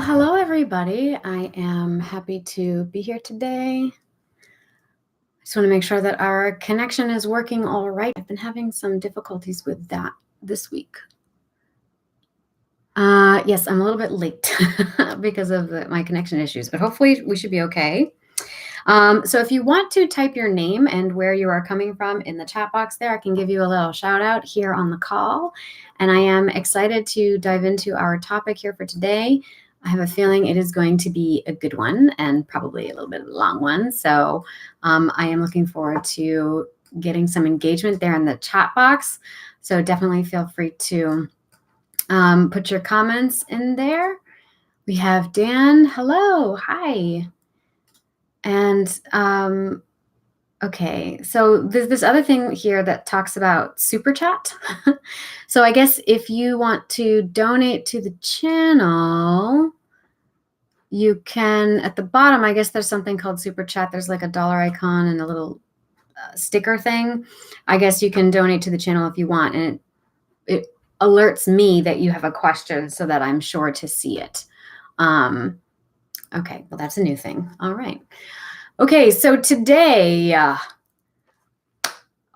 Well, hello, everybody. I am happy to be here today. I just want to make sure that our connection is working all right. I've been having some difficulties with that this week. Yes, I'm a little bit late because of my connection issues, but hopefully we should be okay. So if you want to type your name and where you are coming from in the chat box there, I can give you a little shout out here on the call. And I am excited to dive into our topic here for today. I have a feeling it is going to be a good one and probably a little bit of a long one. So I am looking forward to getting some engagement there in the chat box. So definitely feel free to put your comments in there. We have Dan. Hello. Hi. And okay, so there's this other thing here that talks about super chat. So I guess if you want to donate to the channel, you can, at the bottom, I guess there's something called super chat. There's like a dollar icon and a little sticker thing. I guess you can donate to the channel if you want, and it alerts me that you have a question so that I'm sure to see it. Okay, well, that's a new thing. All right. Okay, so today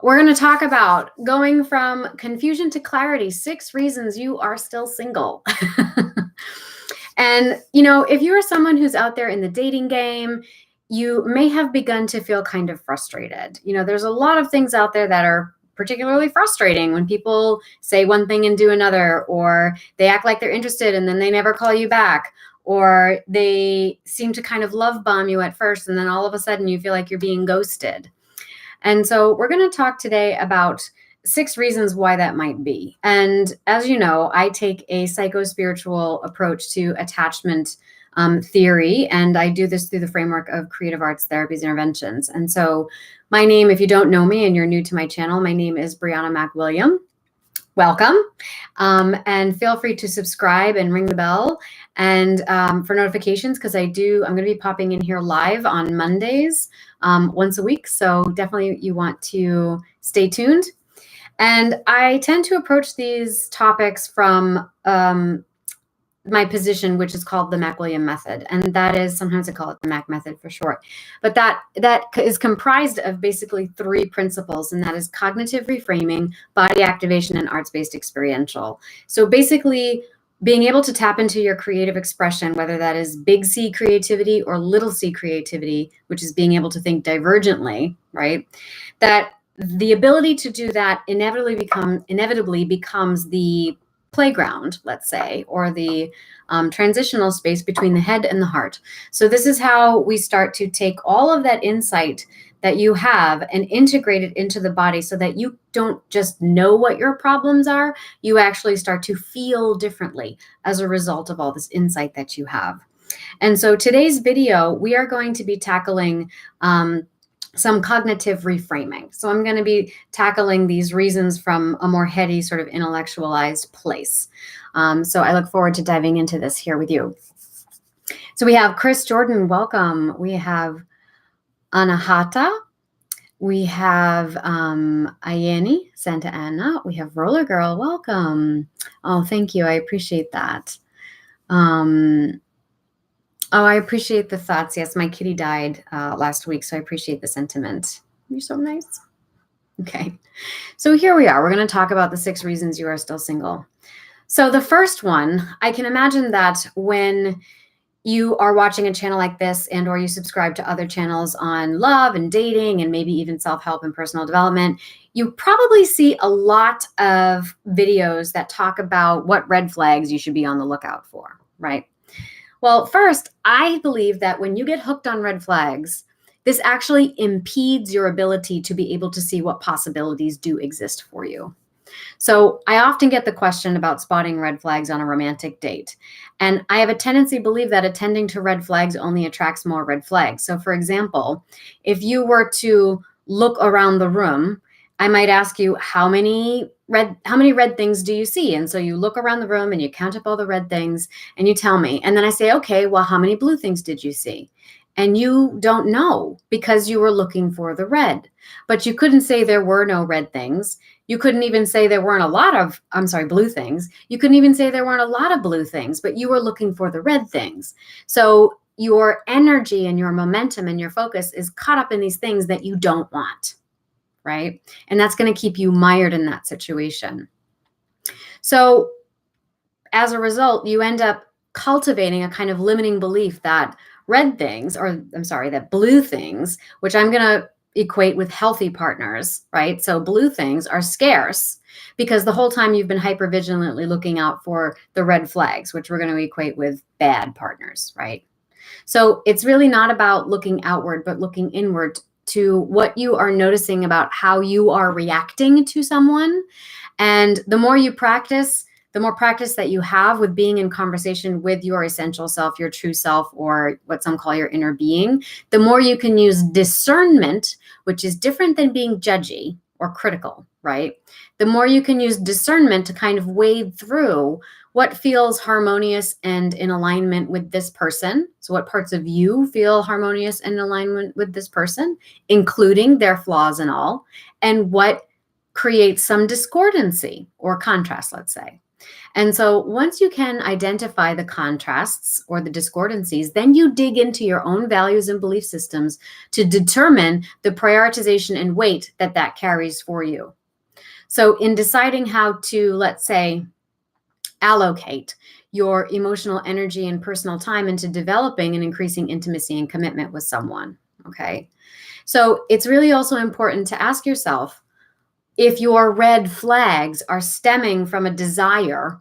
we're going to talk about going from confusion to clarity, 6 reasons you are still single. And, you know, if you are someone who's out there in the dating game, you may have begun to feel kind of frustrated. You know, there's a lot of things out there that are particularly frustrating when people say one thing and do another, or they act like they're interested and then they never call you back, or they seem to kind of love bomb you at first and then all of a sudden you feel like you're being ghosted. And so we're going to talk today about 6 reasons why that might be. And as you know, I take a psycho-spiritual approach to attachment theory, and I do this through the framework of creative arts therapies interventions. And so my name, if you don't know me and you're new to my channel, my name is Brianna Mack William. Welcome. And feel free to subscribe and ring the bell and for notifications, because I'm going to be popping in here live on Mondays once a week. So definitely you want to stay tuned. And I tend to approach these topics from my position, which is called the Mack William method. And that is, sometimes I call it the Mack method for short. But that is comprised of basically 3 principles, and that is cognitive reframing, body activation, and arts-based experiential. So basically, being able to tap into your creative expression, whether that is big C creativity or little c creativity, which is being able to think divergently, right? That the ability to do that inevitably becomes the playground, let's say, or the transitional space between the head and the heart. So this is how we start to take all of that insight that you have and integrate it into the body so that you don't just know what your problems are, you actually start to feel differently as a result of all this insight that you have. And so today's video, we are going to be tackling some cognitive reframing. So I'm going to be tackling these reasons from a more heady, sort of intellectualized place. So I look forward to diving into this here with you. So we have Chris Jordan, welcome. We have Anahata. We have Ayeni, Santa Ana. We have Roller Girl, welcome. Oh, thank you. I appreciate that. Oh, I appreciate the thoughts. Yes, my kitty died last week, so I appreciate the sentiment. You're so nice. Okay, so here we are. We're going to talk about the 6 reasons you are still single. So the first one, I can imagine that when you are watching a channel like this and or you subscribe to other channels on love and dating and maybe even self-help and personal development, you probably see a lot of videos that talk about what red flags you should be on the lookout for, right? Well, first, I believe that when you get hooked on red flags, this actually impedes your ability to be able to see what possibilities do exist for you. So I often get the question about spotting red flags on a romantic date. And I have a tendency to believe that attending to red flags only attracts more red flags. So for example, if you were to look around the room, I might ask you, how many red things do you see? And so you look around the room and you count up all the red things and you tell me. And then I say, okay, well, how many blue things did you see? and you don't know because you were looking for the red. But you couldn't say there were no red things. You couldn't even say there weren't a lot of, blue things. You couldn't even say there weren't a lot of blue things, but you were looking for the red things. So your energy and your momentum and your focus is caught up in these things that you don't want, right? And that's going to keep you mired in that situation. So as a result, you end up cultivating a kind of limiting belief that that blue things, which I'm going to equate with healthy partners, right? So blue things are scarce because the whole time you've been hypervigilantly looking out for the red flags, which we're going to equate with bad partners, right? So it's really not about looking outward, but looking inward to what you are noticing about how you are reacting to someone. And the more you practice, the more practice that you have with being in conversation with your essential self, your true self, or what some call your inner being, the more you can use discernment, which is different than being judgy or critical, right? The more you can use discernment to kind of wade through what feels harmonious and in alignment with this person. So what parts of you feel harmonious and in alignment with this person, including their flaws and all, and what creates some discordancy or contrast, let's say. And so once you can identify the contrasts or the discordancies, then you dig into your own values and belief systems to determine the prioritization and weight that that carries for you. So in deciding how to, let's say, allocate your emotional energy and personal time into developing and increasing intimacy and commitment with someone, okay? So it's really also important to ask yourself if your red flags are stemming from a desire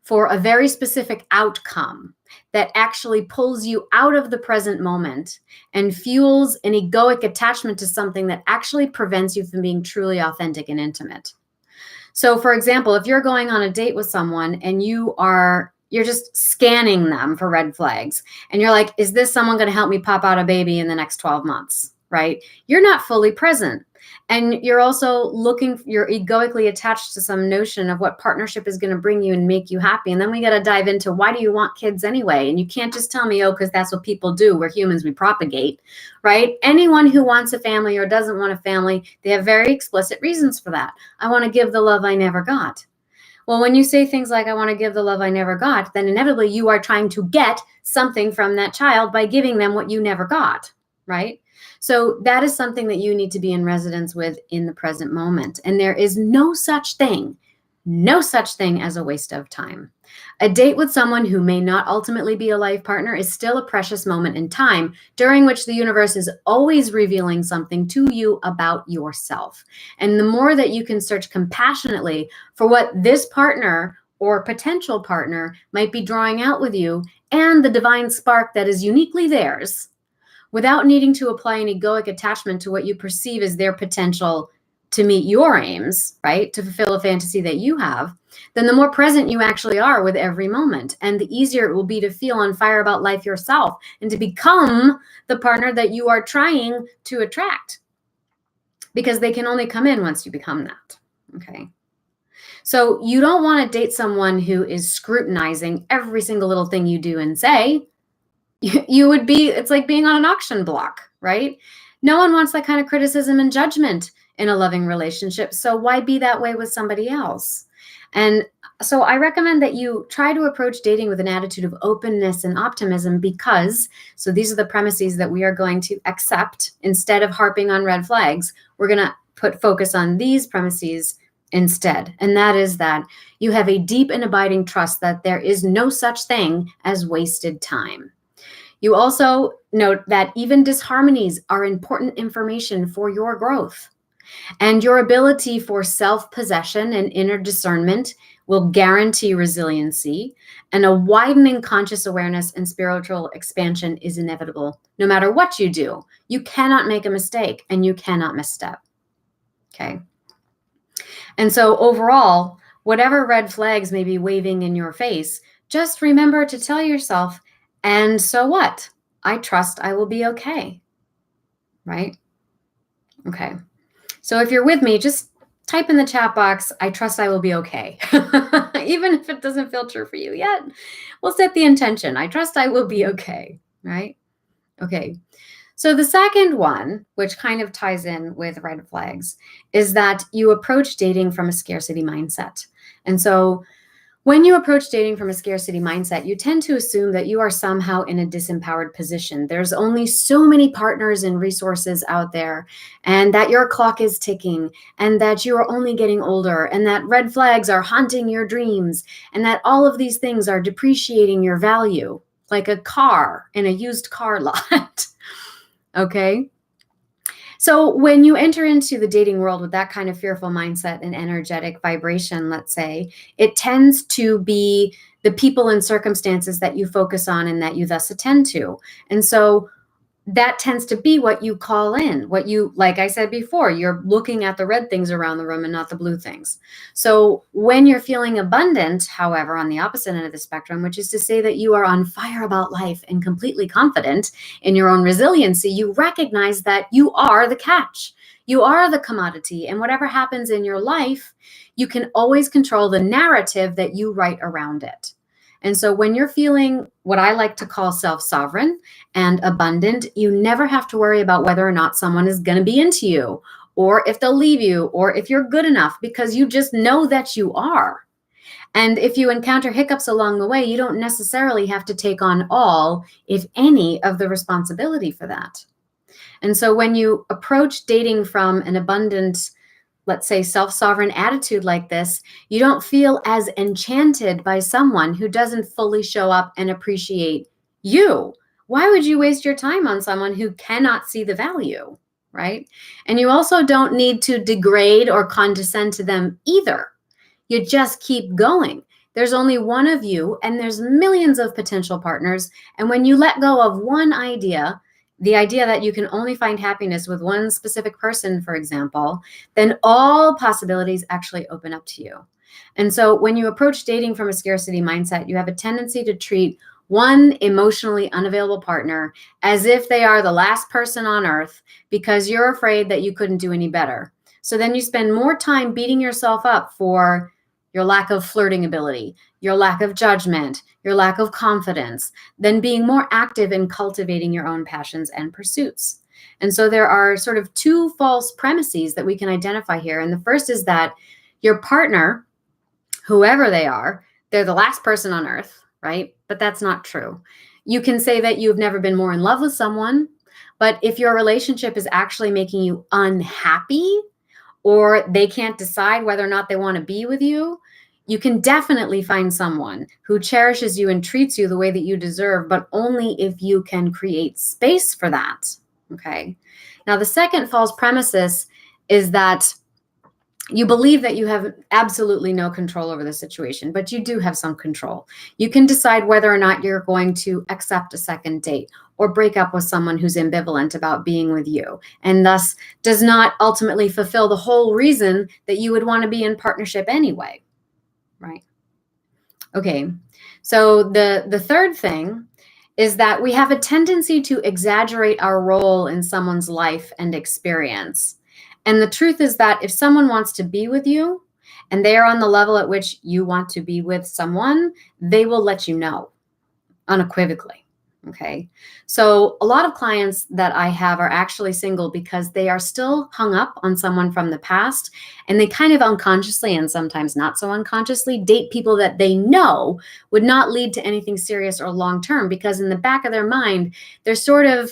for a very specific outcome that actually pulls you out of the present moment and fuels an egoic attachment to something that actually prevents you from being truly authentic and intimate. So for example, if you're going on a date with someone and you're just scanning them for red flags and you're like, is this someone going to help me pop out a baby in the next 12 months, right? You're not fully present. And you're also you're egoically attached to some notion of what partnership is going to bring you and make you happy. And then we got to dive into, why do you want kids anyway? And you can't just tell me, because that's what people do. We're humans, we propagate, right? Anyone who wants a family or doesn't want a family, they have very explicit reasons for that. I want to give the love I never got. Well, when you say things like, I want to give the love I never got, then inevitably you are trying to get something from that child by giving them what you never got, right? So that is something that you need to be in resonance with in the present moment. And there is no such thing as a waste of time. A date with someone who may not ultimately be a life partner is still a precious moment in time during which the universe is always revealing something to you about yourself. And the more that you can search compassionately for what this partner or potential partner might be drawing out with you and the divine spark that is uniquely theirs, without needing to apply an egoic attachment to what you perceive as their potential to meet your aims, right? To fulfill a fantasy that you have, then the more present you actually are with every moment. And the easier it will be to feel on fire about life yourself and to become the partner that you are trying to attract. Because they can only come in once you become that, okay? So you don't want to date someone who is scrutinizing every single little thing you do and say. It's like being on an auction block, right? No one wants that kind of criticism and judgment in a loving relationship. So why be that way with somebody else? And so I recommend that you try to approach dating with an attitude of openness and optimism so these are the premises that we are going to accept instead of harping on red flags. We're going to put focus on these premises instead. And that is that you have a deep and abiding trust that there is no such thing as wasted time. You also note that even disharmonies are important information for your growth. And your ability for self-possession and inner discernment will guarantee resiliency, and a widening conscious awareness and spiritual expansion is inevitable. No matter what you do, you cannot make a mistake and you cannot misstep. Okay. And so overall, whatever red flags may be waving in your face, just remember to tell yourself, and so what? I trust I will be okay, right? Okay. So if you're with me, just type in the chat box, I trust I will be okay. Even if it doesn't feel true for you yet, we'll set the intention. I trust I will be okay, right? Okay. So the second one, which kind of ties in with red flags, is that you approach dating from a scarcity mindset. And so when you approach dating from a scarcity mindset, you tend to assume that you are somehow in a disempowered position. There's only so many partners and resources out there, and that your clock is ticking, and that you are only getting older, and that red flags are haunting your dreams, and that all of these things are depreciating your value, like a car in a used car lot. Okay. So when you enter into the dating world with that kind of fearful mindset and energetic vibration, let's say, it tends to be the people and circumstances that you focus on and that you thus attend to. And so that tends to be what you call in, what you, like I said before, you're looking at the red things around the room and not the blue things. So when you're feeling abundant, however, on the opposite end of the spectrum, which is to say that you are on fire about life and completely confident in your own resiliency, you recognize that you are the catch. You are the commodity, and whatever happens in your life, you can always control the narrative that you write around it. And so when you're feeling what I like to call self-sovereign and abundant, you never have to worry about whether or not someone is going to be into you, or if they'll leave you, or if you're good enough, because you just know that you are. And if you encounter hiccups along the way, you don't necessarily have to take on all, if any, of the responsibility for that. And so when you approach dating from an abundant, let's say, self-sovereign attitude like this, you don't feel as enchanted by someone who doesn't fully show up and appreciate you. Why would you waste your time on someone who cannot see the value, right? And you also don't need to degrade or condescend to them either. You just keep going. There's only one of you, and there's millions of potential partners. And when you let go of one idea, the idea that you can only find happiness with one specific person, for example, then all possibilities actually open up to you. And so when you approach dating from a scarcity mindset, you have a tendency to treat one emotionally unavailable partner as if they are the last person on earth, because you're afraid that you couldn't do any better. So then you spend more time beating yourself up for your lack of flirting ability, your lack of judgment, your lack of confidence, than being more active in cultivating your own passions and pursuits. And so there are sort of two false premises that we can identify here. And the first is that your partner, whoever they are, they're the last person on earth, right? But that's not true. You can say that you've never been more in love with someone, but if your relationship is actually making you unhappy, or they can't decide whether or not they want to be with you, you can definitely find someone who cherishes you and treats you the way that you deserve, but only if you can create space for that. Okay. Now, the second false premises is that you believe that you have absolutely no control over the situation, but you do have some control. You can decide whether or not you're going to accept a second date or break up with someone who's ambivalent about being with you, and thus does not ultimately fulfill the whole reason that you would want to be in partnership anyway, right? Okay, so the third thing is that we have a tendency to exaggerate our role in someone's life and experience. And the truth is that if someone wants to be with you and they are on the level at which you want to be with someone, they will let you know unequivocally. Okay. So a lot of clients that I have are actually single because they are still hung up on someone from the past, and they kind of unconsciously, and sometimes not so unconsciously, date people that they know would not lead to anything serious or long-term, because in the back of their mind, they're sort of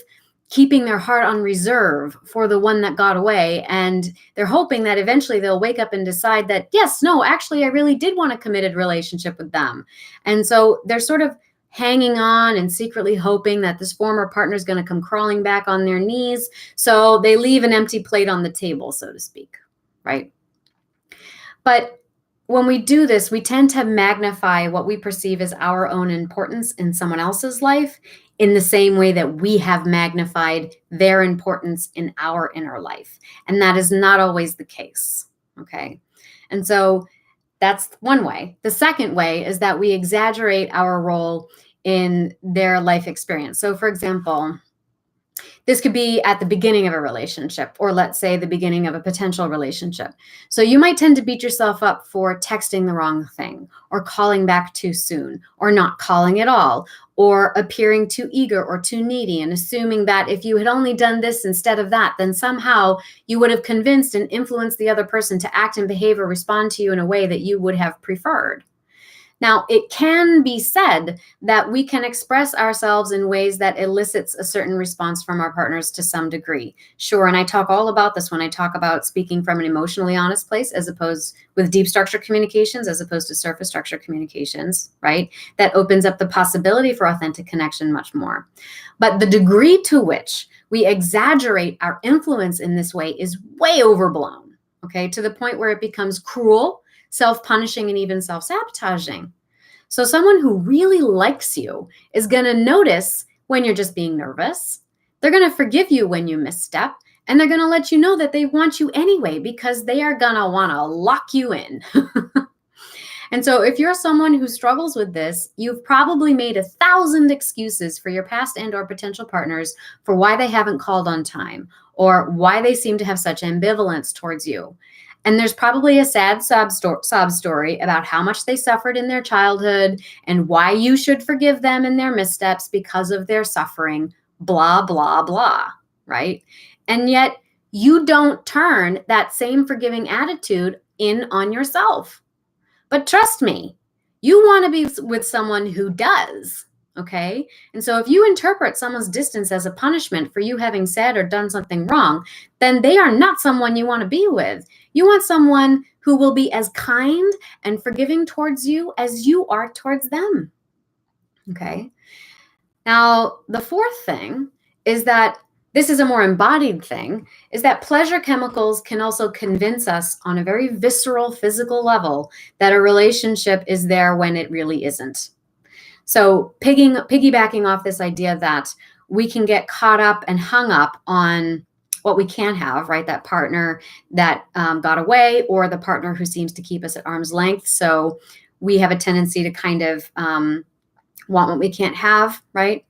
keeping their heart on reserve for the one that got away. And they're hoping that eventually they'll wake up and decide that, yes, no, actually, I really did want a committed relationship with them. And so they're sort of hanging on and secretly hoping that this former partner is going to come crawling back on their knees. So they leave an empty plate on the table, so to speak, right? But when we do this, we tend to magnify what we perceive as our own importance in someone else's life in the same way that we have magnified their importance in our inner life. And that is not always the case, okay? And so that's one way. The second way is that we exaggerate our role in their life experience. So for example, This could be at the beginning of a relationship, or let's say the beginning of a potential relationship. So you might tend to beat yourself up for texting the wrong thing, or calling back too soon, or not calling at all, or appearing too eager or too needy, and assuming that if you had only done this instead of that, then somehow you would have convinced and influenced the other person to act and behave or respond to you in a way that you would have preferred. Now, it can be said that we can express ourselves in ways that elicits a certain response from our partners to some degree. Sure, and I talk all about this when I talk about speaking from an emotionally honest place, as opposed with deep structure communications, as opposed to surface structure communications, right? That opens up the possibility for authentic connection much more. But the degree to which we exaggerate our influence in this way is way overblown, okay? To the point where it becomes cruel, self-punishing, and even self-sabotaging. So someone who really likes you is going to notice when you're just being nervous. They're going to forgive you when you misstep, and they're going to let you know that they want you anyway, because they are going to want to lock you in. And so if you're someone who struggles with this, you've probably made 1,000 excuses for your past and or potential partners for why they haven't called on time, or why they seem to have such ambivalence towards you. And there's probably a sad sob story about how much they suffered in their childhood and why you should forgive them in their missteps because of their suffering, blah, blah, blah, right? And yet you don't turn that same forgiving attitude in on yourself. But trust me, you want to be with someone who does. Okay. And so if you interpret someone's distance as a punishment for you having said or done something wrong, then they are not someone you want to be with. You want someone who will be as kind and forgiving towards you as you are towards them. Okay. Now, the fourth thing is that this is a more embodied thing, is that pleasure chemicals can also convince us on a very visceral physical level that a relationship is there when it really isn't. So piggybacking off this idea that we can get caught up and hung up on what we can't have, right? That partner that got away, or the partner who seems to keep us at arm's length. So we have a tendency to kind of want what we can't have, right?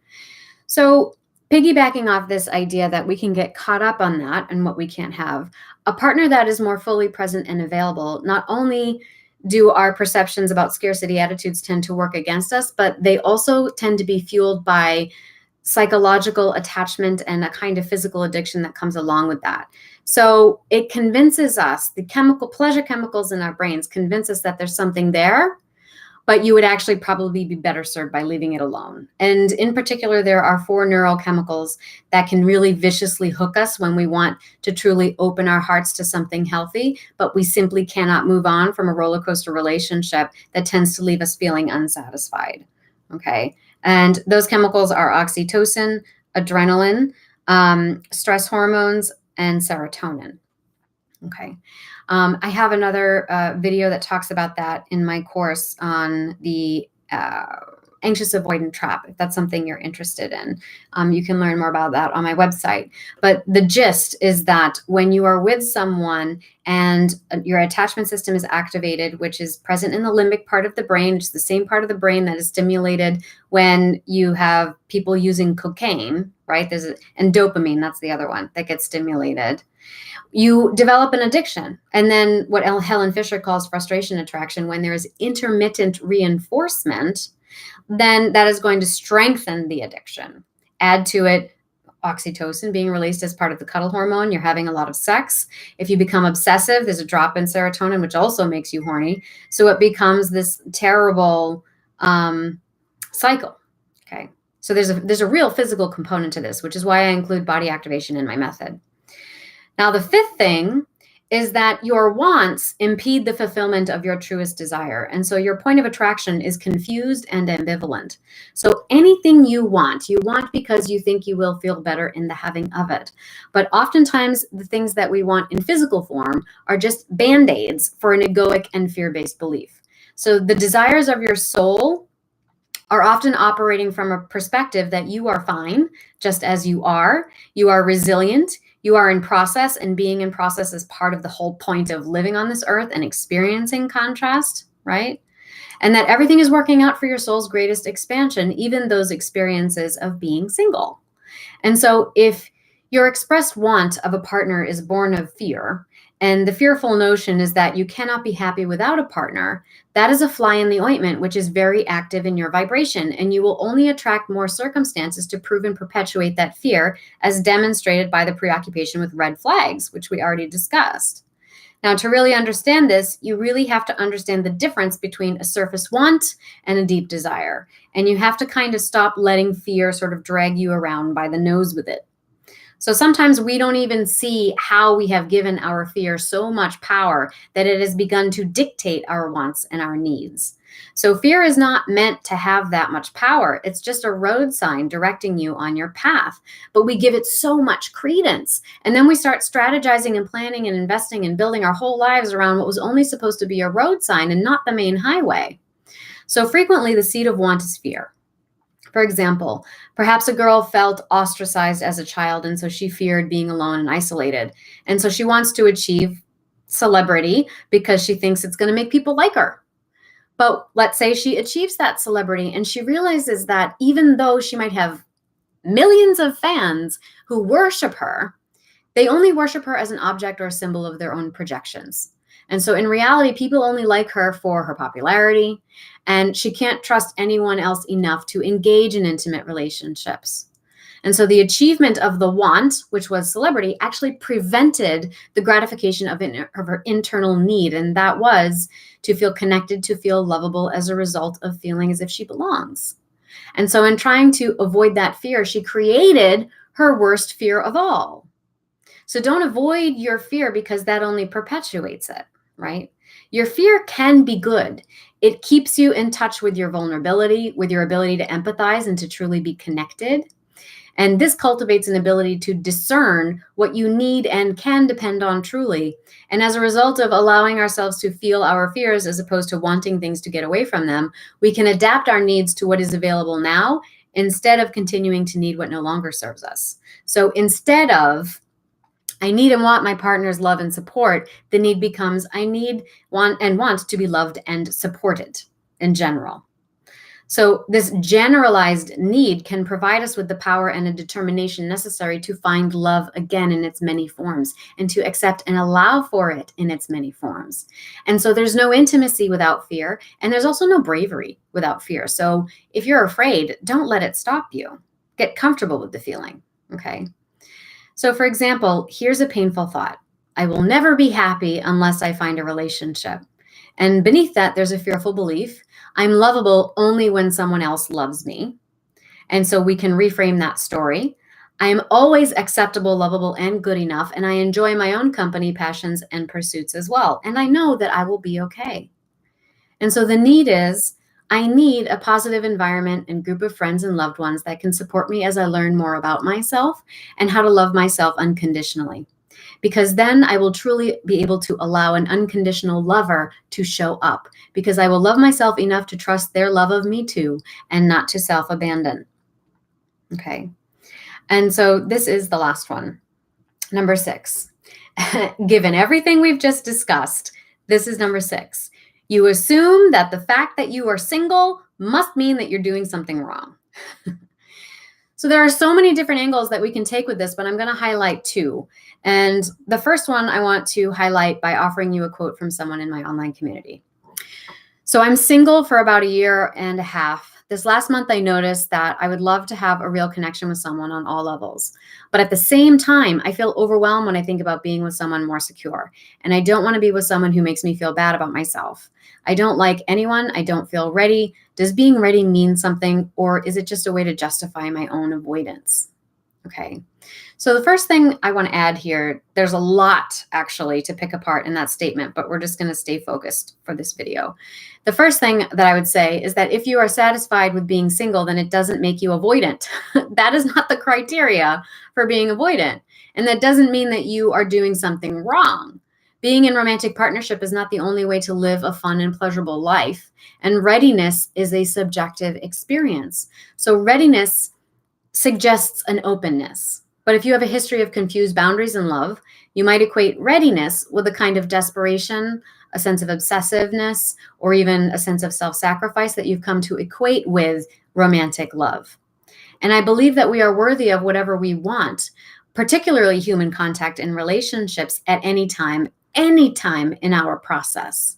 So piggybacking off this idea that we can get caught up on that and what we can't have, a partner that is more fully present and available, not only do our perceptions about scarcity attitudes tend to work against us, but they also tend to be fueled by psychological attachment and a kind of physical addiction that comes along with that. So it convinces us, the pleasure chemicals in our brains convince us that there's something there, but you would actually probably be better served by leaving it alone. And in particular, there are 4 neurochemicals that can really viciously hook us when we want to truly open our hearts to something healthy, but we simply cannot move on from a roller coaster relationship that tends to leave us feeling unsatisfied. Okay. And those chemicals are oxytocin, adrenaline, stress hormones, and serotonin. Okay. I have another video that talks about that in my course on the anxious avoidant trap. If that's something you're interested in, you can learn more about that on my website. But the gist is that when you are with someone and your attachment system is activated, which is present in the limbic part of the brain, which is the same part of the brain that is stimulated when you have people using cocaine, right? And dopamine, that's the other one that gets stimulated. You develop an addiction. And then what Helen Fisher calls frustration attraction, when there is intermittent reinforcement, then that is going to strengthen the addiction. Add to it oxytocin being released as part of the cuddle hormone. You're having a lot of sex. If you become obsessive, there's a drop in serotonin, which also makes you horny. So it becomes this terrible cycle. Okay. So there's a real physical component to this, which is why I include body activation in my method. Now, the fifth thing is that your wants impede the fulfillment of your truest desire. And so your point of attraction is confused and ambivalent. So anything you want because you think you will feel better in the having of it. But oftentimes the things that we want in physical form are just band-aids for an egoic and fear-based belief. So the desires of your soul are often operating from a perspective that you are fine just as you are resilient, you are in process, and being in process is part of the whole point of living on this earth and experiencing contrast, right? And that everything is working out for your soul's greatest expansion, even those experiences of being single. And so if your expressed want of a partner is born of fear, and the fearful notion is that you cannot be happy without a partner, that is a fly in the ointment, which is very active in your vibration, and you will only attract more circumstances to prove and perpetuate that fear, as demonstrated by the preoccupation with red flags, which we already discussed. Now, to really understand this, you really have to understand the difference between a surface want and a deep desire. And you have to kind of stop letting fear sort of drag you around by the nose with it. So sometimes we don't even see how we have given our fear so much power that it has begun to dictate our wants and our needs. So fear is not meant to have that much power. It's just a road sign directing you on your path. But we give it so much credence. And then we start strategizing and planning and investing and building our whole lives around what was only supposed to be a road sign and not the main highway. So frequently the seed of want is fear. For example, perhaps a girl felt ostracized as a child, and so she feared being alone and isolated. And so she wants to achieve celebrity because she thinks it's going to make people like her. But let's say she achieves that celebrity and she realizes that even though she might have millions of fans who worship her, they only worship her as an object or a symbol of their own projections. And so in reality, people only like her for her popularity, and she can't trust anyone else enough to engage in intimate relationships. And so the achievement of the want, which was celebrity, actually prevented the gratification of her internal need. And that was to feel connected, to feel lovable as a result of feeling as if she belongs. And so in trying to avoid that fear, she created her worst fear of all. So don't avoid your fear because that only perpetuates it, right? Your fear can be good. It keeps you in touch with your vulnerability, with your ability to empathize and to truly be connected. And this cultivates an ability to discern what you need and can depend on truly. And as a result of allowing ourselves to feel our fears as opposed to wanting things to get away from them, we can adapt our needs to what is available now instead of continuing to need what no longer serves us. So instead of I need and want my partner's love and support, the need becomes I need, want, and want to be loved and supported in general. So this generalized need can provide us with the power and a determination necessary to find love again in its many forms and to accept and allow for it in its many forms. And so there's no intimacy without fear, and there's also no bravery without fear. So if you're afraid, don't let it stop you. Get comfortable with the feeling, okay? So for example, here's a painful thought. I will never be happy unless I find a relationship. And beneath that, there's a fearful belief. I'm lovable only when someone else loves me. And so we can reframe that story. I am always acceptable, lovable, and good enough. And I enjoy my own company, passions, and pursuits as well. And I know that I will be okay. And so the need is, I need a positive environment and group of friends and loved ones that can support me as I learn more about myself and how to love myself unconditionally. Because then I will truly be able to allow an unconditional lover to show up, because I will love myself enough to trust their love of me too, and not to self-abandon. Okay. And so this is the last one. Number 6. Given everything we've just discussed, this is number 6. You assume that the fact that you are single must mean that you're doing something wrong. So there are so many different angles that we can take with this, but I'm going to highlight 2. And the first one I want to highlight by offering you a quote from someone in my online community. So I'm single for about 1.5 years. This last month, I noticed that I would love to have a real connection with someone on all levels. But at the same time, I feel overwhelmed when I think about being with someone more secure. And I don't want to be with someone who makes me feel bad about myself. I don't like anyone. I don't feel ready. Does being ready mean something, or is it just a way to justify my own avoidance? Okay. So the first thing I want to add here, there's a lot actually to pick apart in that statement, but we're just going to stay focused for this video. The first thing that I would say is that if you are satisfied with being single, then it doesn't make you avoidant. That is not the criteria for being avoidant. And that doesn't mean that you are doing something wrong. Being in romantic partnership is not the only way to live a fun and pleasurable life. And readiness is a subjective experience. So readiness suggests an openness. But if you have a history of confused boundaries in love, you might equate readiness with a kind of desperation, a sense of obsessiveness, or even a sense of self-sacrifice that you've come to equate with romantic love. And I believe that we are worthy of whatever we want, particularly human contact and relationships at any time in our process.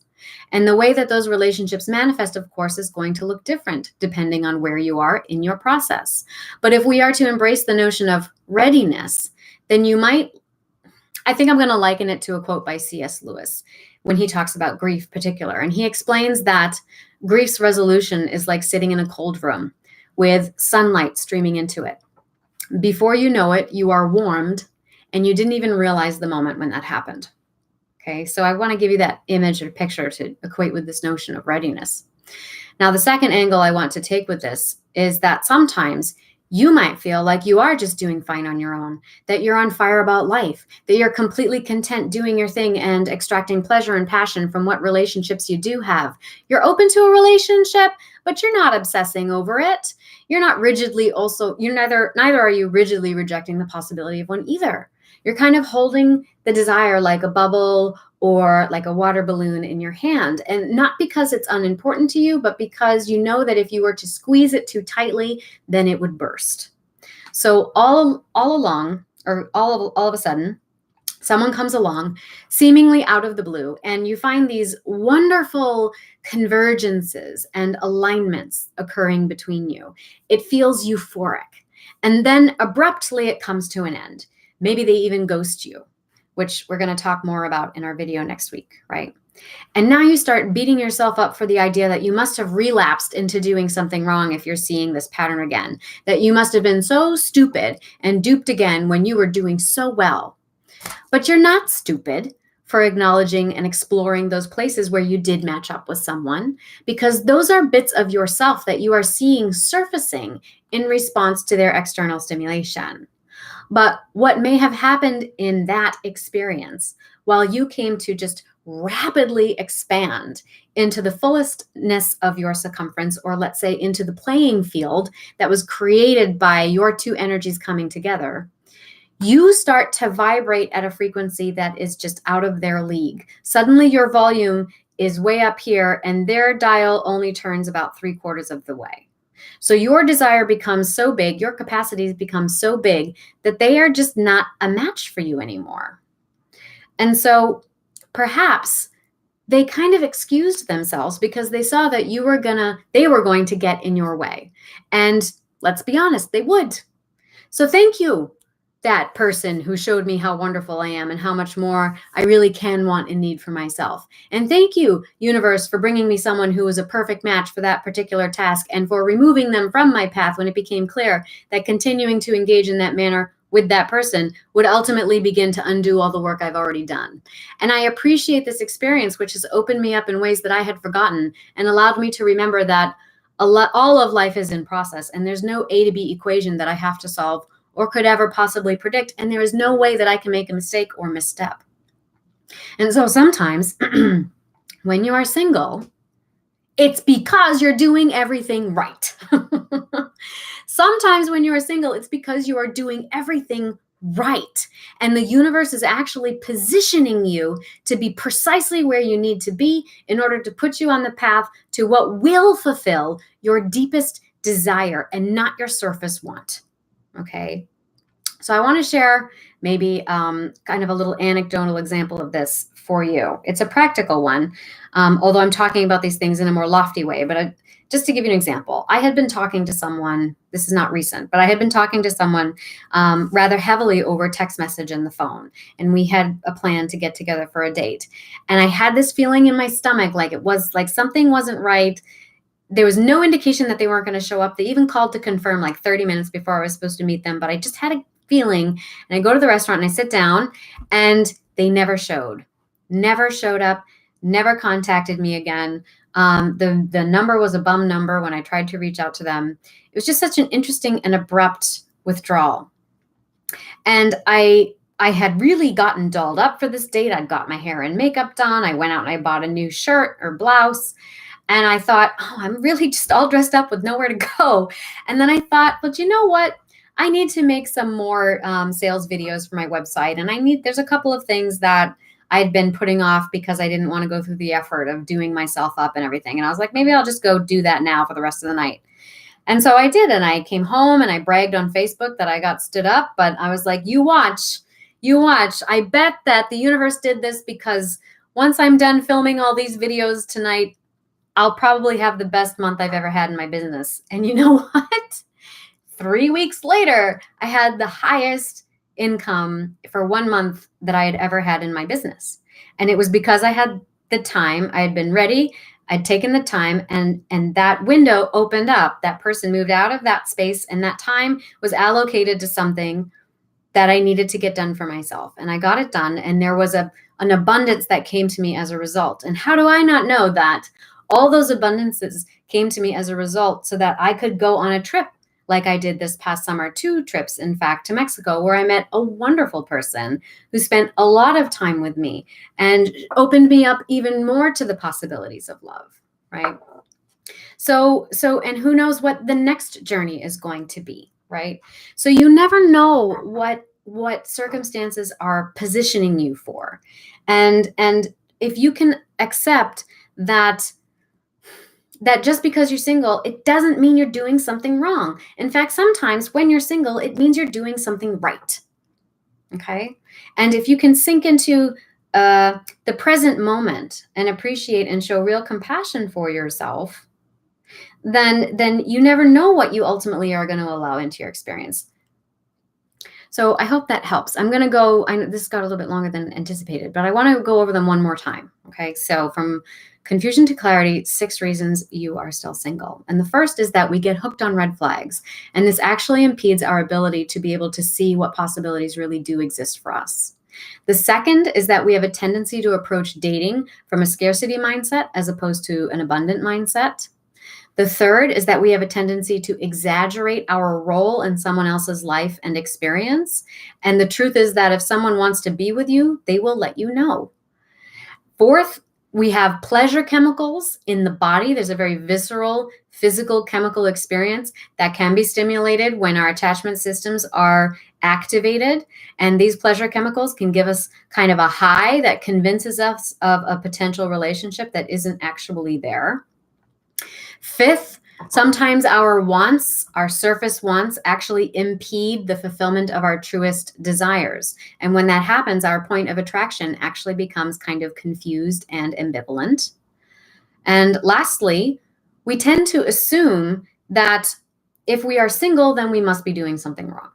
And the way that those relationships manifest, of course, is going to look different depending on where you are in your process. But if we are to embrace the notion of readiness, then I think I'm going to liken it to a quote by C.S. Lewis when he talks about grief particular. And he explains that grief's resolution is like sitting in a cold room with sunlight streaming into it. Before you know it, you are warmed and you didn't even realize the moment when that happened. Okay, so I want to give you that image or picture to equate with this notion of readiness. Now, the second angle I want to take with this is that sometimes you might feel like you are just doing fine on your own, that you're on fire about life, that you're completely content doing your thing and extracting pleasure and passion from what relationships you do have. You're open to a relationship, but you're not obsessing over it. You're not rigidly neither are you rigidly rejecting the possibility of one either. You're kind of holding the desire like a bubble or like a water balloon in your hand. And not because it's unimportant to you, but because you know that if you were to squeeze it too tightly, then it would burst. So all of a sudden, someone comes along seemingly out of the blue, and you find these wonderful convergences and alignments occurring between you. It feels euphoric. And then abruptly it comes to an end. Maybe they even ghost you, which we're going to talk more about in our video next week, right? And now you start beating yourself up for the idea that you must have relapsed into doing something wrong if you're seeing this pattern again, that you must have been so stupid and duped again when you were doing so well. But you're not stupid for acknowledging and exploring those places where you did match up with someone, because those are bits of yourself that you are seeing surfacing in response to their external stimulation. But what may have happened in that experience, while you came to just rapidly expand into the fullestness of your circumference, or let's say into the playing field that was created by your two energies coming together, you start to vibrate at a frequency that is just out of their league. Suddenly your volume is way up here and their dial only turns about 3/4 of the way. So your desire becomes so big, your capacities become so big that they are just not a match for you anymore. And so perhaps they kind of excused themselves because they saw that they were going to get in your way. And let's be honest, they would. So thank you, that person who showed me how wonderful I am and how much more I really can want and need for myself. And thank you, universe, for bringing me someone who was a perfect match for that particular task and for removing them from my path when it became clear that continuing to engage in that manner with that person would ultimately begin to undo all the work I've already done. And I appreciate this experience, which has opened me up in ways that I had forgotten and allowed me to remember that all of life is in process, and there's no A to B equation that I have to solve or could ever possibly predict, and there is no way that I can make a mistake or misstep. And so sometimes when you are single, it's because you're doing everything right. Sometimes when you are single, it's because you are doing everything right. And the universe is actually positioning you to be precisely where you need to be in order to put you on the path to what will fulfill your deepest desire and not your surface want. Okay. So I want to share maybe kind of a little anecdotal example of this for you. It's a practical one, although I'm talking about these things in a more lofty way. But just to give you an example, I had been talking to someone, this is not recent, but I had been talking to someone rather heavily over text message and the phone. And we had a plan to get together for a date. And I had this feeling in my stomach, like it was like something wasn't right. There was no indication that they weren't going to show up. They even called to confirm like 30 minutes before I was supposed to meet them. But I just had a feeling, and I go to the restaurant and I sit down, and they never showed up, never contacted me again. The number was a bum number when I tried to reach out to them. It was just such an interesting and abrupt withdrawal. And I had really gotten dolled up for this date. I'd got my hair and makeup done. I went out and I bought a new shirt or blouse. And I thought, oh, I'm really just all dressed up with nowhere to go. And then I thought, well, you know what? I need to make some more sales videos for my website. And there's a couple of things that I'd been putting off because I didn't want to go through the effort of doing myself up and everything. And I was like, maybe I'll just go do that now for the rest of the night. And so I did. And I came home and I bragged on Facebook that I got stood up. But I was like, you watch. I bet that the universe did this because once I'm done filming all these videos tonight, I'll probably have the best month I've ever had in my business. And you know what? 3 weeks later, I had the highest income for 1 month that I had ever had in my business. And it was because I had the time, I had been ready, I'd taken the time, and that window opened up. That person moved out of that space, and that time was allocated to something that I needed to get done for myself. And I got it done, and there was an abundance that came to me as a result. And how do I not know that all those abundances came to me as a result so that I could go on a trip like I did this past summer, 2 trips, in fact, to Mexico, where I met a wonderful person who spent a lot of time with me and opened me up even more to the possibilities of love, right? So, and who knows what the next journey is going to be, right? So you never know what circumstances are positioning you for. And if you can accept that just because you're single, it doesn't mean you're doing something wrong. In fact, sometimes when you're single, it means you're doing something right. Okay? And if you can sink into the present moment and appreciate and show real compassion for yourself, then you never know what you ultimately are going to allow into your experience. So I hope that helps. I'm going to go, I know this got a little bit longer than anticipated, but I want to go over them one more time. Okay? So from confusion to clarity, 6 reasons you are still single. And the first is that we get hooked on red flags. And this actually impedes our ability to be able to see what possibilities really do exist for us. The second is that we have a tendency to approach dating from a scarcity mindset as opposed to an abundant mindset. The third is that we have a tendency to exaggerate our role in someone else's life and experience. And the truth is that if someone wants to be with you, they will let you know. Fourth, we have pleasure chemicals in the body. There's a very visceral, physical chemical experience that can be stimulated when our attachment systems are activated. And these pleasure chemicals can give us kind of a high that convinces us of a potential relationship that isn't actually there. Fifth, sometimes our wants, our surface wants, actually impede the fulfillment of our truest desires. And when that happens, our point of attraction actually becomes kind of confused and ambivalent. And lastly, we tend to assume that if we are single, then we must be doing something wrong.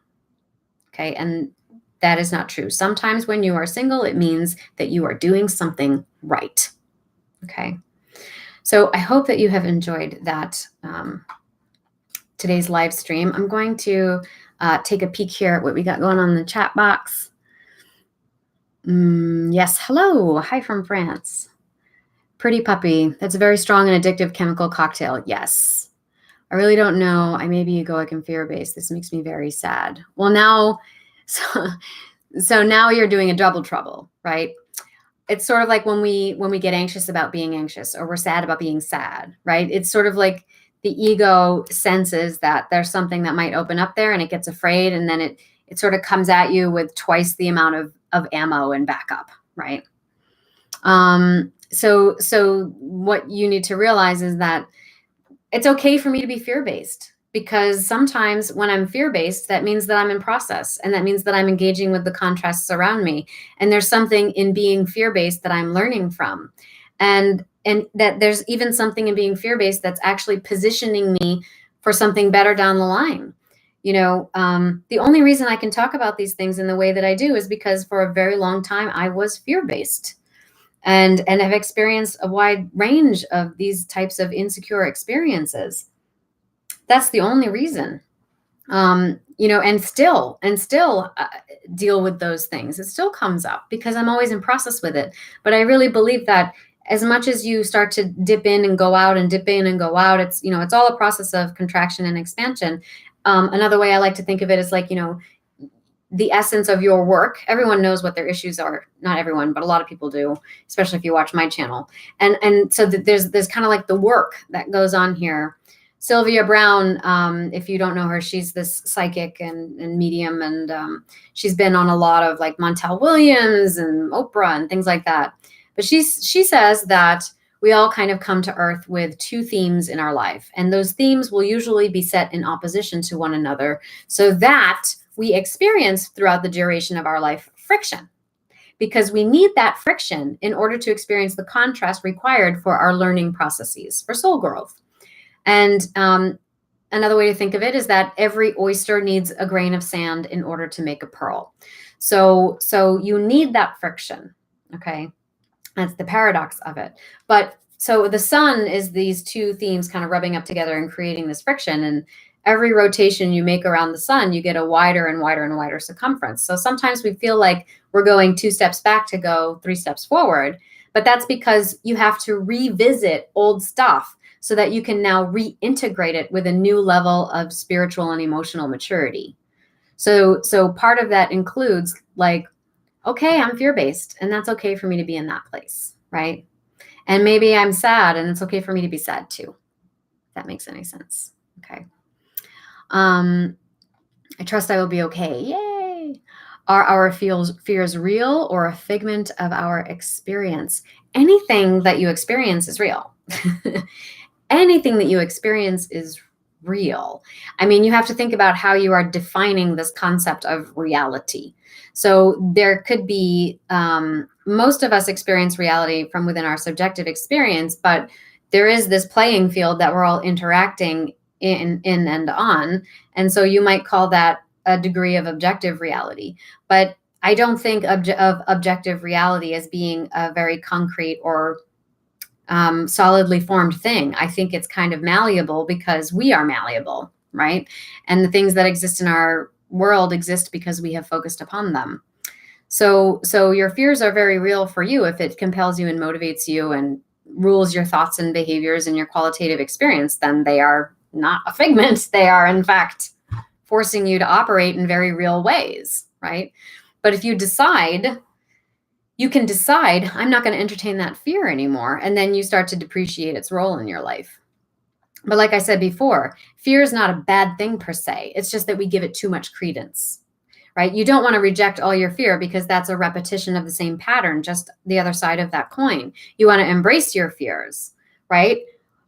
Okay, and that is not true. Sometimes when you are single, it means that you are doing something right. Okay. So I hope that you have enjoyed that today's live stream. I'm going to take a peek here at what we got going on in the chat box. Yes, hello. Hi from France. Pretty puppy. That's a very strong and addictive chemical cocktail. Yes. I really don't know. I may be egoic and fear-based. This makes me very sad. Well, now, so now you're doing a double trouble, right? It's sort of like when we get anxious about being anxious, or we're sad about being sad, right? It's sort of like the ego senses that there's something that might open up there, and it gets afraid, and then it sort of comes at you with twice the amount of ammo and backup, right? So what you need to realize is that it's okay for me to be fear-based, because sometimes when I'm fear-based, that means that I'm in process, and that means that I'm engaging with the contrasts around me. And there's something in being fear-based that I'm learning from. And that there's even something in being fear-based that's actually positioning me for something better down the line. You know, the only reason I can talk about these things in the way that I do is because for a very long time, I was fear-based and have experienced a wide range of these types of insecure experiences. That's the only reason, you know, and still deal with those things. It still comes up because I'm always in process with it. But I really believe that as much as you start to dip in and go out and dip in and go out, it's, you know, it's all a process of contraction and expansion. Another way I like to think of it is like, you know, the essence of your work. Everyone knows what their issues are. Not everyone, but a lot of people do, especially if you watch my channel. And so there's kind of like the work that goes on here. Sylvia Brown, if you don't know her, she's this psychic and medium, and she's been on a lot of like Montel Williams and Oprah and things like that. But she says that we all kind of come to Earth with two themes in our life. And those themes will usually be set in opposition to one another so that we experience throughout the duration of our life friction, because we need that friction in order to experience the contrast required for our learning processes, for soul growth. And another way to think of it is that every oyster needs a grain of sand in order to make a pearl. So you need that friction, okay? That's the paradox of it. But so the sun is these two themes kind of rubbing up together and creating this friction. And every rotation you make around the sun, you get a wider and wider and wider circumference. So sometimes we feel like we're going 2 steps back to go 3 steps forward, but that's because you have to revisit old stuff so that you can now reintegrate it with a new level of spiritual and emotional maturity. So part of that includes like, okay, I'm fear-based, and that's okay for me to be in that place, right? And maybe I'm sad, and it's okay for me to be sad too. If that makes any sense. Okay. I trust I will be okay. Yay. Are our fears real or a figment of our experience? Anything that you experience is real. Anything that you experience is real. I mean, you have to think about how you are defining this concept of reality. So there could be, most of us experience reality from within our subjective experience, but there is this playing field that we're all interacting in and on. And so you might call that a degree of objective reality. But I don't think of objective reality as being a very concrete or solidly formed thing. I think it's kind of malleable because we are malleable, right? And the things that exist in our world exist because we have focused upon them. So your fears are very real for you if it compels you and motivates you and rules your thoughts and behaviors and your qualitative experience. Then they are not a figment. They are, in fact, forcing you to operate in very real ways, right? But if you decide, you can decide, I'm not going to entertain that fear anymore. And then you start to depreciate its role in your life. But like I said before, fear is not a bad thing per se. It's just that we give it too much credence, right? You don't want to reject all your fear because that's a repetition of the same pattern, just the other side of that coin. You want to embrace your fears, right?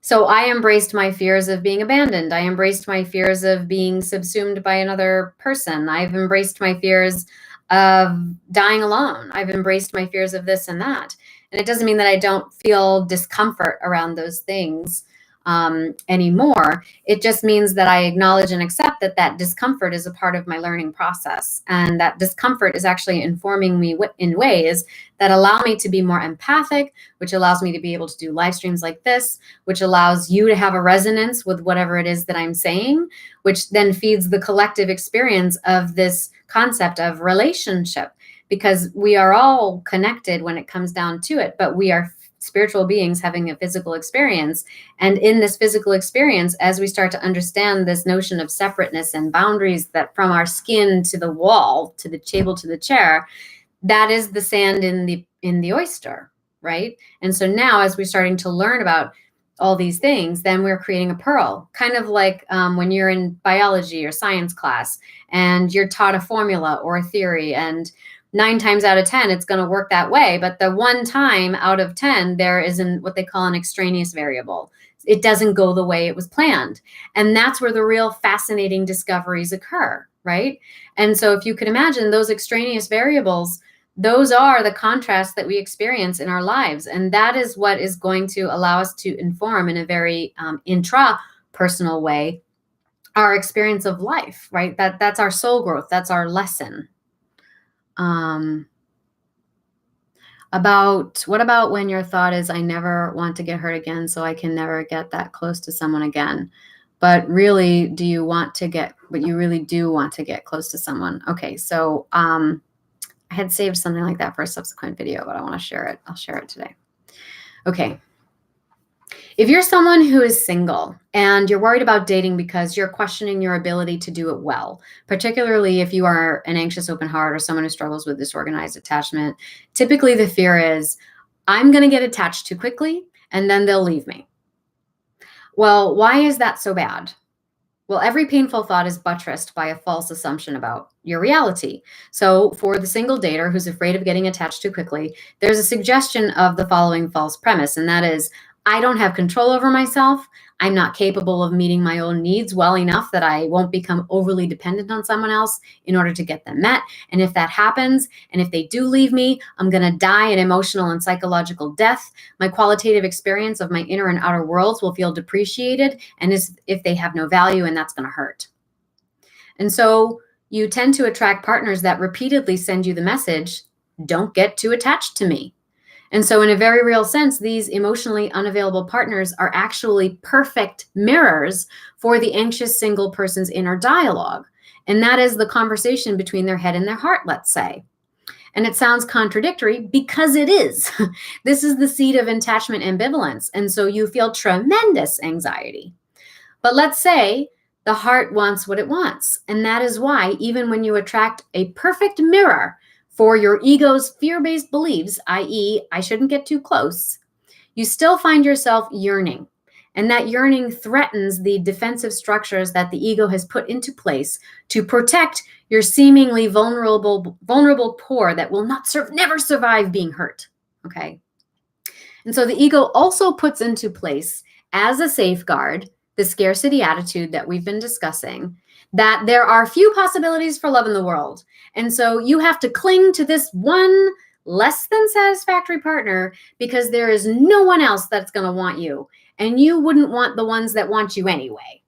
So I embraced my fears of being abandoned. I embraced my fears of being subsumed by another person. I've embraced my fears of dying alone. I've embraced my fears of this and that. And it doesn't mean that I don't feel discomfort around those things anymore. It just means that I acknowledge and accept that that discomfort is a part of my learning process. And that discomfort is actually informing me in ways that allow me to be more empathic, which allows me to be able to do live streams like this, which allows you to have a resonance with whatever it is that I'm saying, which then feeds the collective experience of this concept of relationship, because we are all connected when it comes down to it, but we are spiritual beings having a physical experience. And in this physical experience, as we start to understand this notion of separateness and boundaries, that from our skin to the wall, to the table, to the chair, that is the sand in the oyster, right? And so now as we're starting to learn about all these things, then we're creating a pearl, kind of like when you're in biology or science class and you're taught a formula or a theory, and 9 times out of 10, it's going to work that way. But the 1 time out of 10, there is what they call an extraneous variable. It doesn't go the way it was planned. And that's where the real fascinating discoveries occur, right? And so if you could imagine those extraneous variables, those are the contrasts that we experience in our lives. And that is what is going to allow us to inform in a very intra-personal way our experience of life, right? That's our soul growth. That's our lesson. What about when your thought is, I never want to get hurt again, so I can never get that close to someone again. But really, but you really do want to get close to someone. Okay, so I had saved something like that for a subsequent video, but I want to share it. I'll share it today. Okay. If you're someone who is single and you're worried about dating because you're questioning your ability to do it well, particularly if you are an anxious open heart or someone who struggles with disorganized attachment, typically the fear is, I'm going to get attached too quickly and then they'll leave me. Well, why is that so bad? Well, every painful thought is buttressed by a false assumption about your reality. So, for the single dater who's afraid of getting attached too quickly, there's a suggestion of the following false premise, and that is, I don't have control over myself. I'm not capable of meeting my own needs well enough that I won't become overly dependent on someone else in order to get them met. And if that happens, and if they do leave me, I'm going to die an emotional and psychological death. My qualitative experience of my inner and outer worlds will feel depreciated, and as if they have no value, and that's going to hurt. And so you tend to attract partners that repeatedly send you the message, don't get too attached to me. And so in a very real sense, these emotionally unavailable partners are actually perfect mirrors for the anxious single person's inner dialogue. And that is the conversation between their head and their heart, let's say. And it sounds contradictory because it is. This is the seed of attachment ambivalence. And so you feel tremendous anxiety. But let's say the heart wants what it wants. And that is why even when you attract a perfect mirror for your ego's fear-based beliefs, i.e., I shouldn't get too close, you still find yourself yearning. And that yearning threatens the defensive structures that the ego has put into place to protect your seemingly vulnerable core that will never survive being hurt. Okay. And so the ego also puts into place as a safeguard the scarcity attitude that we've been discussing, that there are few possibilities for love in the world. And so you have to cling to this one less than satisfactory partner because there is no one else that's going to want you. And you wouldn't want the ones that want you anyway.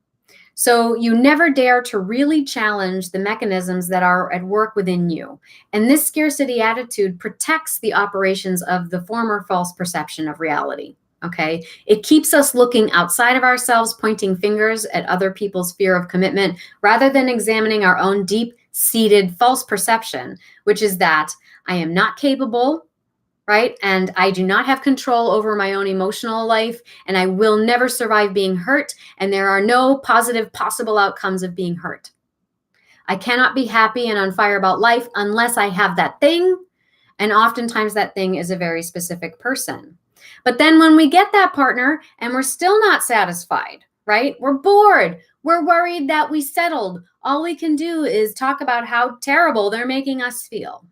So you never dare to really challenge the mechanisms that are at work within you. And this scarcity attitude protects the operations of the former false perception of reality. Okay, it keeps us looking outside of ourselves, pointing fingers at other people's fear of commitment, rather than examining our own deep-seated false perception, which is that I am not capable, right? And I do not have control over my own emotional life, and I will never survive being hurt, and there are no positive possible outcomes of being hurt. I cannot be happy and on fire about life unless I have that thing, and oftentimes that thing is a very specific person. But then when we get that partner and we're still not satisfied, right? We're bored. We're worried that we settled. All we can do is talk about how terrible they're making us feel.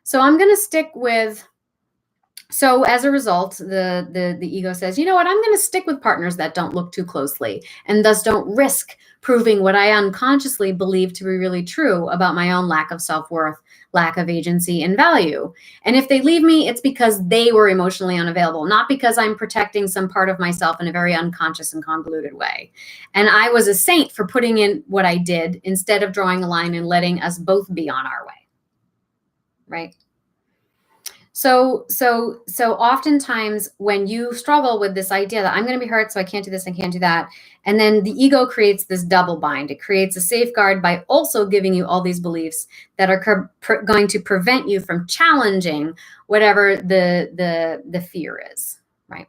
So I'm going to stick with, so as a result, the ego says, you know what, I'm going to stick with partners that don't look too closely and thus don't risk proving what I unconsciously believe to be really true about my own lack of self-worth, lack of agency and value. And if they leave me, it's because they were emotionally unavailable, not because I'm protecting some part of myself in a very unconscious and convoluted way. And I was a saint for putting in what I did instead of drawing a line and letting us both be on our way. Right? So oftentimes when you struggle with this idea that I'm going to be hurt, so I can't do this, I can't do that, and then the ego creates this double bind. It creates a safeguard by also giving you all these beliefs that are going to prevent you from challenging whatever the fear is, right?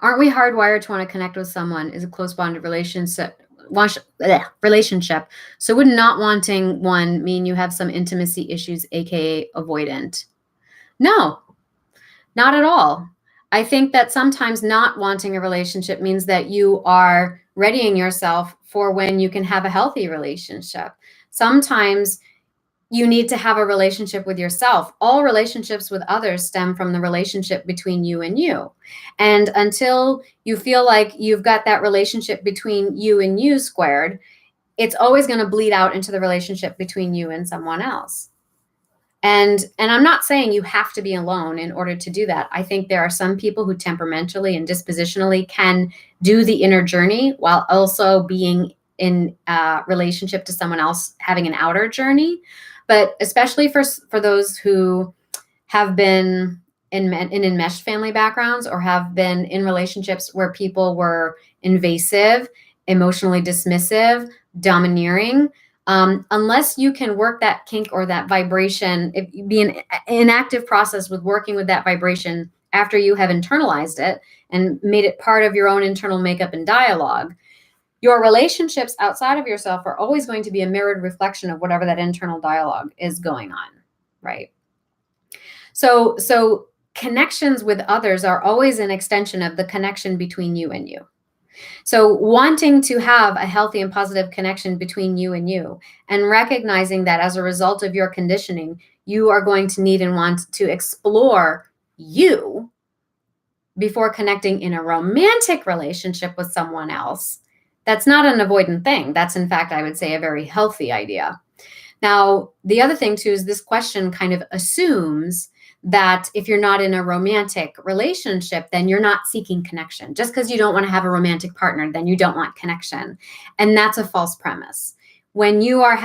Aren't we hardwired to want to connect with someone? Is a close bonded relationship? So would not wanting one mean you have some intimacy issues, aka avoidant? No, not at all. I think that sometimes not wanting a relationship means that you are readying yourself for when you can have a healthy relationship. Sometimes you need to have a relationship with yourself. All relationships with others stem from the relationship between you and you. And until you feel like you've got that relationship between you and you squared, it's always going to bleed out into the relationship between you and someone else. And I'm not saying you have to be alone in order to do that. I think there are some people who temperamentally and dispositionally can do the inner journey while also being in relationship to someone else, having an outer journey. But especially for those who have been in enmeshed family backgrounds or have been in relationships where people were invasive, emotionally dismissive, domineering, unless you can work that kink or that vibration, be an active process with working with that vibration after you have internalized it and made it part of your own internal makeup and dialogue, your relationships outside of yourself are always going to be a mirrored reflection of whatever that internal dialogue is going on, right? So connections with others are always an extension of the connection between you and you, So wanting to have a healthy and positive connection between you and recognizing that as a result of your conditioning, you are going to need and want to explore you before connecting in a romantic relationship with someone else. That's not an avoidant thing. That's, in fact, I would say, a very healthy idea. Now, the other thing too is this question kind of assumes that if you're not in a romantic relationship, then you're not seeking connection. Just because you don't want to have a romantic partner, then you don't want connection. And that's a false premise. When you are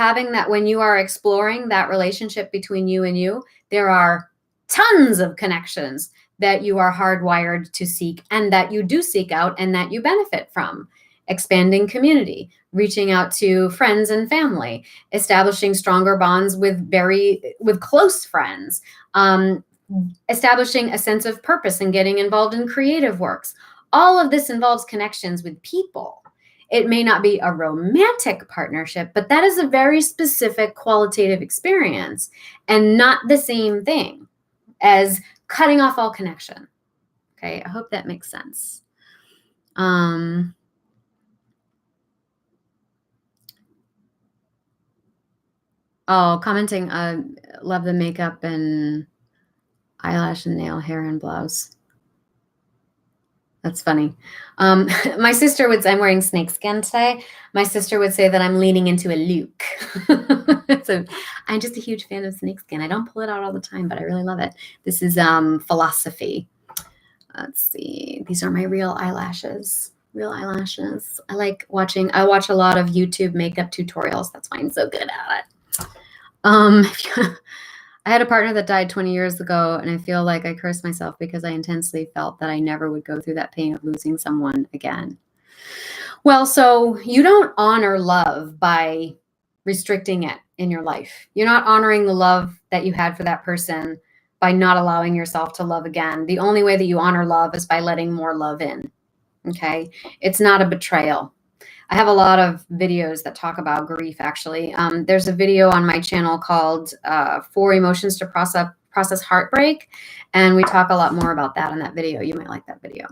when you are exploring that relationship between you, there are tons of connections that you are hardwired to seek and that you do seek out and that you benefit from. Expanding community, reaching out to friends and family, establishing stronger bonds with close friends, establishing a sense of purpose and getting involved in creative works. All of this involves connections with people. It may not be a romantic partnership, but that is a very specific qualitative experience and not the same thing as cutting off all connection. Okay, I hope that makes sense. Oh, commenting, love the makeup and eyelash and nail, hair and blouse. That's funny. My sister would say, I'm wearing snakeskin today. My sister would say that I'm leaning into a Luke. So I'm just a huge fan of snakeskin. I don't pull it out all the time, but I really love it. This is philosophy. Let's see. These are my real eyelashes. Real eyelashes. I watch a lot of YouTube makeup tutorials. That's why I'm so good at it. I had a partner that died 20 years ago, and I feel like I cursed myself because I intensely felt that I never would go through that pain of losing someone again. Well, so you don't honor love by restricting it in your life. You're not honoring the love that you had for that person by not allowing yourself to love again. The only way that you honor love is by letting more love in. Okay? It's not a betrayal. I have a lot of videos that talk about grief, actually. There's a video on my channel called 4 Emotions to Process Heartbreak, and we talk a lot more about that in that video. You might like that video.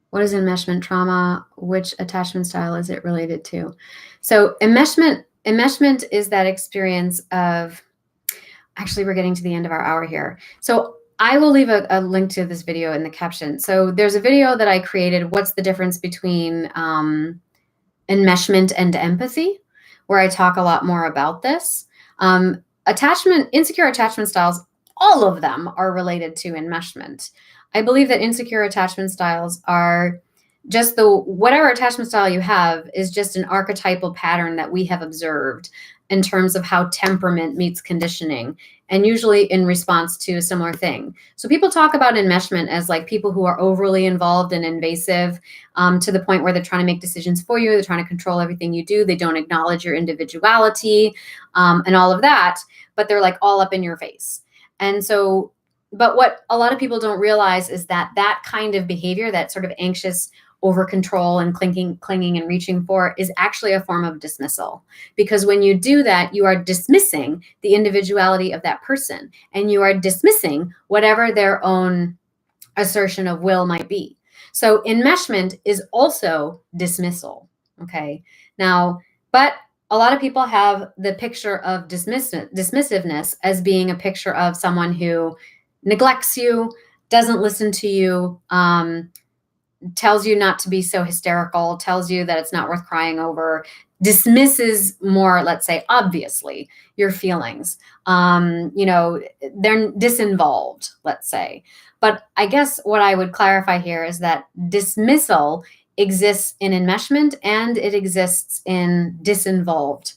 What is enmeshment trauma? Which attachment style is it related to? So enmeshment is that experience of, actually, we're getting to the end of our hour here. So I will leave a link to this video in the caption. So there's a video that I created, what's the difference between enmeshment and empathy, where I talk a lot more about this. Insecure attachment styles, all of them are related to enmeshment. I believe that insecure attachment styles are just whatever attachment style you have is just an archetypal pattern that we have observed in terms of how temperament meets conditioning, and usually in response to a similar thing. So people talk about enmeshment as like people who are overly involved and invasive to the point where they're trying to make decisions for you. They're trying to control everything you do. They don't acknowledge your individuality and all of that, but they're like all up in your face. And so, but what a lot of people don't realize is that that kind of behavior, that sort of anxious over control and clinging and reaching for, is actually a form of dismissal. Because when you do that, you are dismissing the individuality of that person, and you are dismissing whatever their own assertion of will might be. So enmeshment is also dismissal. Okay. Now, but a lot of people have the picture of dismissiveness as being a picture of someone who neglects you, doesn't listen to you, tells you not to be so hysterical, tells you that it's not worth crying over, dismisses more, let's say, obviously, your feelings. They're disinvolved, let's say. But I guess what I would clarify here is that dismissal exists in enmeshment, and it exists in disinvolved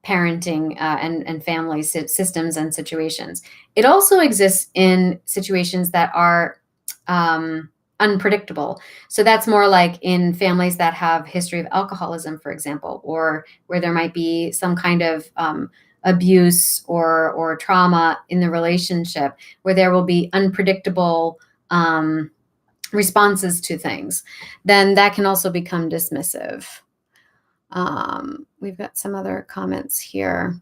parenting and family systems and situations. It also exists in situations that are unpredictable. So that's more like in families that have history of alcoholism, for example, or where there might be some kind of abuse or trauma in the relationship, where there will be unpredictable responses to things. Then that can also become dismissive. We've got some other comments here.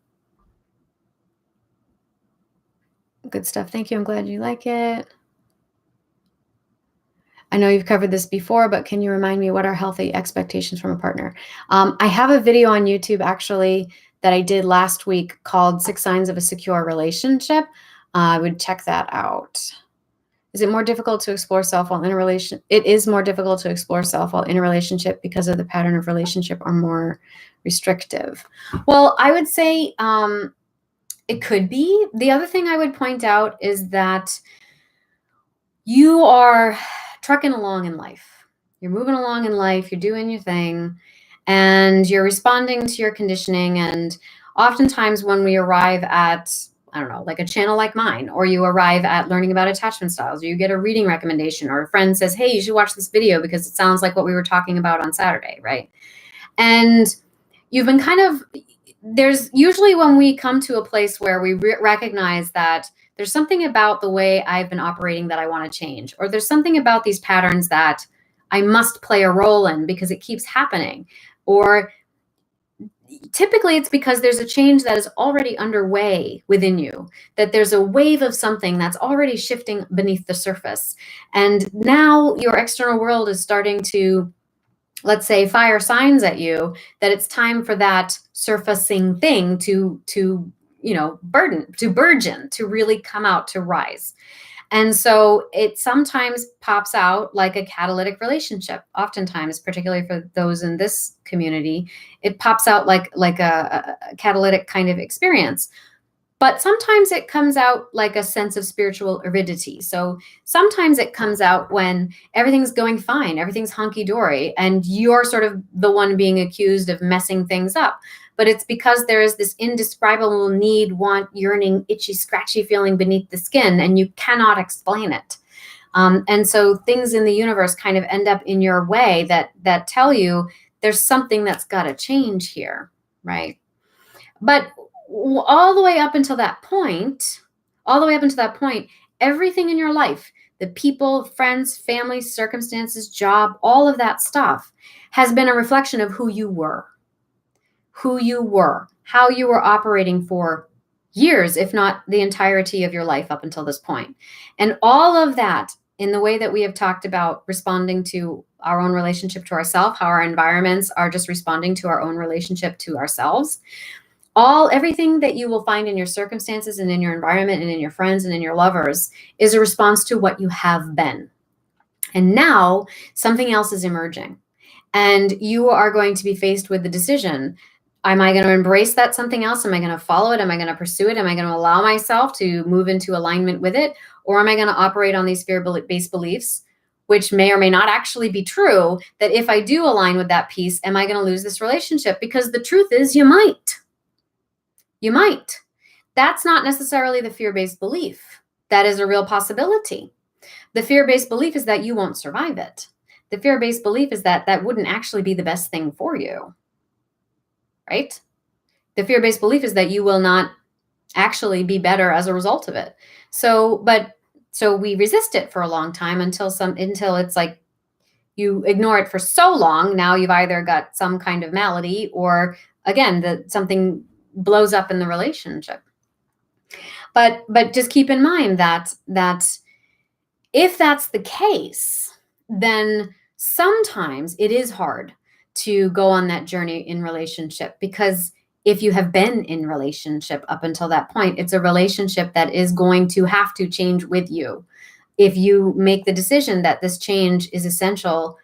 Good stuff. Thank you. I'm glad you like it. I know you've covered this before, but can you remind me what are healthy expectations from a partner? I have a video on YouTube actually that I did last week called 6 Signs of a Secure Relationship. I would check that out. Is it more difficult to explore self while in a relation? It is more difficult to explore self while in a relationship because of the pattern of relationship are more restrictive. Well, I would say it could be. The other thing I would point out is that you are trucking along in life. You're moving along in life, you're doing your thing, and you're responding to your conditioning. And oftentimes when we arrive at, I don't know, like a channel like mine, or you arrive at learning about attachment styles, or you get a reading recommendation, or a friend says, hey, you should watch this video because it sounds like what we were talking about on Saturday, right? And you've been there's usually when we come to a place where we recognize that there's something about the way I've been operating that I want to change, or there's something about these patterns that I must play a role in because it keeps happening. Or typically it's because there's a change that is already underway within you, that there's a wave of something that's already shifting beneath the surface. And now your external world is starting to, let's say, fire signs at you that it's time for that surfacing thing to burgeon, to really come out, to rise. And so it sometimes pops out like a catalytic relationship. Oftentimes, particularly for those in this community, it pops out like a catalytic kind of experience. But sometimes it comes out like a sense of spiritual aridity. So sometimes it comes out when everything's going fine, everything's hunky-dory, and you're sort of the one being accused of messing things up. But it's because there is this indescribable need, want, yearning, itchy, scratchy feeling beneath the skin, and you cannot explain it. And so things in the universe kind of end up in your way that tell you there's something that's got to change here, right? But all the way up until that point, everything in your life, the people, friends, family, circumstances, job, all of that stuff has been a reflection of who you were, how you were operating for years, if not the entirety of your life up until this point. And all of that, in the way that we have talked about responding to our own relationship to ourselves, how our environments are just responding to our own relationship to ourselves. Everything that you will find in your circumstances and in your environment and in your friends and in your lovers is a response to what you have been. And now something else is emerging, and you are going to be faced with the decision. Am I going to embrace that something else? Am I going to follow it? Am I going to pursue it? Am I going to allow myself to move into alignment with it? Or am I going to operate on these fear-based beliefs, which may or may not actually be true, that if I do align with that piece, am I going to lose this relationship? Because the truth is you might. You might. That's not necessarily the fear-based belief. That is a real possibility. The fear-based belief is that you won't survive it. The fear-based belief is that that wouldn't actually be the best thing for you, right? The fear-based belief is that you will not actually be better as a result of it. So we resist it for a long time until it's like you ignore it for so long. Now you've either got some kind of malady, or again, something blows up in the relationship. But just keep in mind that if that's the case, then sometimes it is hard to go on that journey in relationship, because if you have been in relationship up until that point, it's a relationship that is going to have to change with you. If you make the decision that this change is essential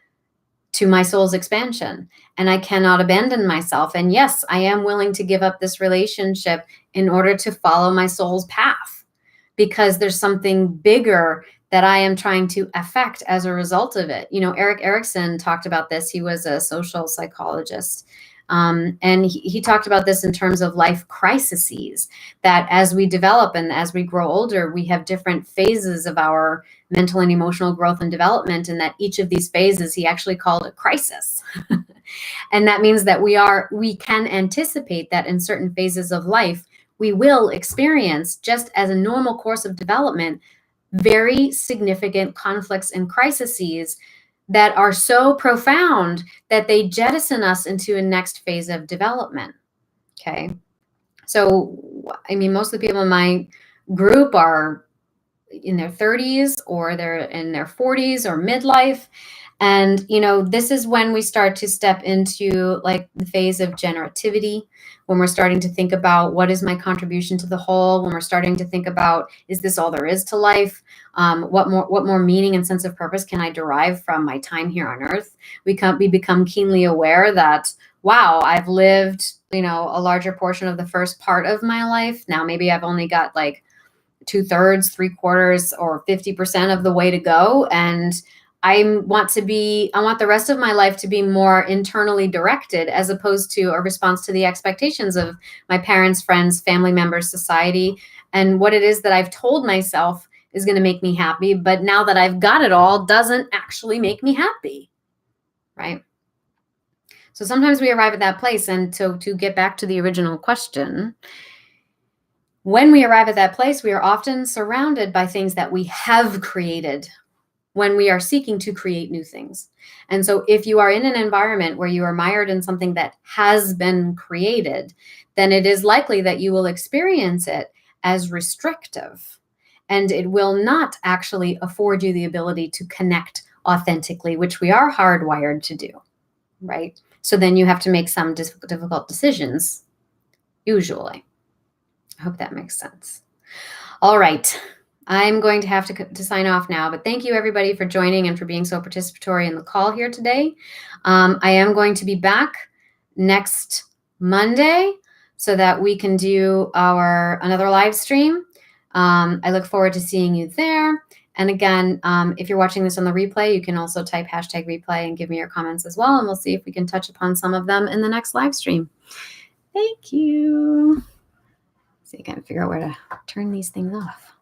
to my soul's expansion, and I cannot abandon myself. And yes, I am willing to give up this relationship in order to follow my soul's path, because there's something bigger that I am trying to affect as a result of it. Erik Erikson talked about this. He was a social psychologist. And he talked about this in terms of life crises, that as we develop and as we grow older, we have different phases of our mental and emotional growth and development, and that each of these phases he actually called a crisis. And that means that we can anticipate that in certain phases of life, we will experience, just as a normal course of development, very significant conflicts and crises that are so profound that they jettison us into a next phase of development. Okay. So, most of the people in my group are, in their 30s or they're in their 40s or midlife. And, this is when we start to step into like the phase of generativity, when we're starting to think about what is my contribution to the whole, when we're starting to think about, is this all there is to life? What more meaning and sense of purpose can I derive from my time here on earth? We become keenly aware that, wow, I've lived, a larger portion of the first part of my life. Now maybe I've only got like 2/3, 3/4, or 50% of the way to go. And I want the rest of my life to be more internally directed, as opposed to a response to the expectations of my parents, friends, family members, society, and what it is that I've told myself is going to make me happy. But now that I've got it all, doesn't actually make me happy, right? So sometimes we arrive at that place. And so to get back to the original question, when we arrive at that place, we are often surrounded by things that we have created when we are seeking to create new things. And so if you are in an environment where you are mired in something that has been created, then it is likely that you will experience it as restrictive, and it will not actually afford you the ability to connect authentically, which we are hardwired to do, right? So then you have to make some difficult decisions, usually. I hope that makes sense. All right. I'm going to have to sign off now, but thank you everybody for joining and for being so participatory in the call here today. I am going to be back next Monday so that we can do another live stream. I look forward to seeing you there. And again, if you're watching this on the replay, you can also type #replay and give me your comments as well. And we'll see if we can touch upon some of them in the next live stream. Thank you. See, I can't figure out where to turn these things off.